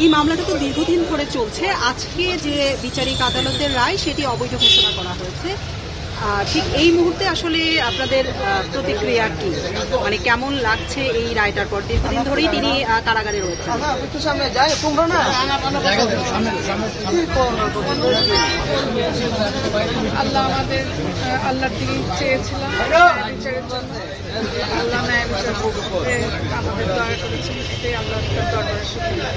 এই মামলাটা তো দীর্ঘদিন ধরে চলছে। আজকে যে বিচারিক আদালতের রায় সেটি অবৈধ ঘোষণা করা হয়েছে। ঠিক এই মুহূর্তে আসলে আপনাদের প্রতিক্রিয়া কি, মানে কেমন লাগছে এই রায়টার পর? দীর্ঘদিন ধরেই তিনি কারাগারে রয়েছেন। আল্লাহর দিকে চেয়েছিলাম বিচারের জন্য, আল্লাহ ন্যায় বিচার আমাদের দয়া করেছেন, এটাই আল্লাহর দরবারে শুকরিয়া।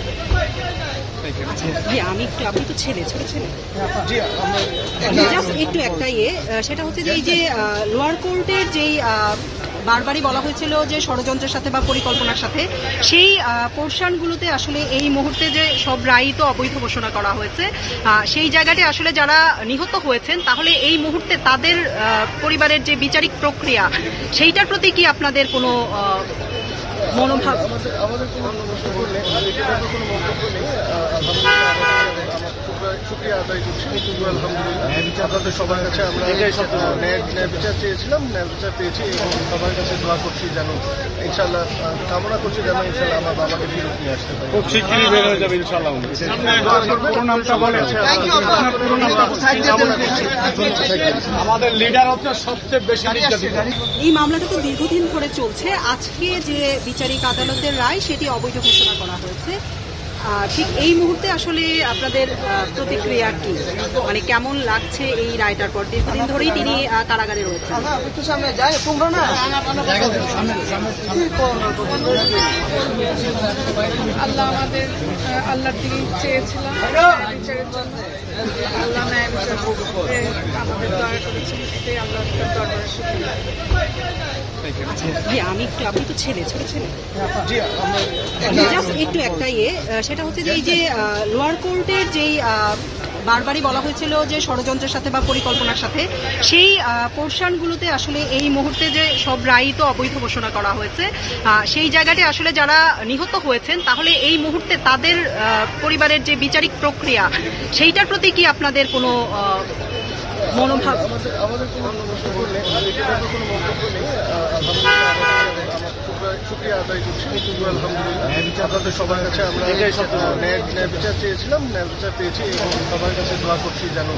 আপনি তো ছেলে, ছোট ছেলে, জাস্ট একটু একটা সেটা হচ্ছে যে এই যে লোয়ার কোর্টের যেই বারবারই বলা হয়েছিল যে ষড়যন্ত্রের সাথে বা পরিকল্পনার সাথে, সেই পোর্শনগুলোতে আসলে এই মুহূর্তে যে সব রায় তো অবৈধ ঘোষণা করা হয়েছে, সেই জায়গাটি আসলে যারা নিহত হয়েছেন তাহলে এই মুহূর্তে তাদের পরিবারের যে বিচারিক প্রক্রিয়া সেইটার প্রতি কি আপনাদের কোনো মনোভাব? আমাদের কোনো মন্তব্য নেই, শুক্রিয়া আদায় করছি। আলহামদুলিল্লাহ আপনাদের সবার কাছে আমরা ন্যায় বিচার চেয়েছিলাম, ন্যায় বিচার পেয়েছি এবং সবার কাছে দোয়া করছি যেন ইনশাল্লাহ, কামনা করছি যেন ইনশাল্লাহ আমার বাবাকে ফিরত নিয়ে আসতে পারি। খুব শিগগিরই বের হয়ে যাবে ইনশাল্লাহ। আমাদের লিডার হচ্ছে সবচেয়ে বেশি নির্যাতিত। এই মামলাটা তো দীর্ঘদিন ধরে চলছে। আজকে যে বিচারিক আদালতের রায় সেটি অবৈধ ঘোষণা করা হয়েছে। ঠিক এই মুহূর্তে আসলে আপনাদের প্রতিক্রিয়া কি, মানে কেমন লাগছে এই রায়টার পর? দীর্ঘদিন ধরেই তিনি কারাগারে রয়েছেন। আল্লাহর দিকে চেয়েছিলাম বিচারের জন্য, আল্লাহ ন্যায় বিচার আমাদের দয়া করেছেন, এটাই আল্লাহর দরবারে শুকরিয়া। আপনি তো ছেলে, ছোট ছেলে, জাস্ট একটু একটা সেটা হচ্ছে যে এই যে লোয়ার কোর্টের যেই বারবারই বলা হয়েছিল যে ষড়যন্ত্রের সাথে বা পরিকল্পনার সাথে, সেই পোর্শনগুলোতে আসলে এই মুহূর্তে যে সব রায় তো অবৈধ ঘোষণা করা হয়েছে, সেই জায়গাটি আসলে যারা নিহত হয়েছেন তাহলে এই মুহূর্তে তাদের পরিবারের যে বিচারিক প্রক্রিয়া সেইটার প্রতি কি আপনাদের কোনো মনোভাব? আমাদের কোনো মন্তব্য নেই, শুক্রিয়া আদায় করছি। আলহামদুলিল্লাহ আপনাদের সবার কাছে আমরা ন্যায় বিচার চেয়েছিলাম, ন্যায় বিচার পেয়েছি এবং সবার কাছে দোয়া করছি যেন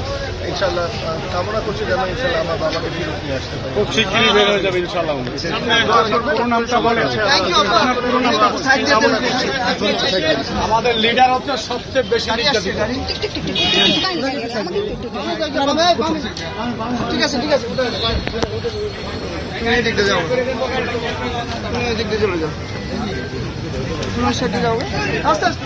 ইনশাল্লাহ, কামনা করছি যেন ইনশাল্লাহ আমার বাবাকে ফিরত নিয়ে আসতে পারি। খুব শিগগিরই বের হয়ে যাবে ইনশাল্লাহ। আমাদের লিডার হচ্ছে সবচেয়ে বেশি নির্যাতিত। ঠিক আছে দেখতে যাও, দেখতে চলে যাও, তোমার সাথে যাও আস্তে আস্তে।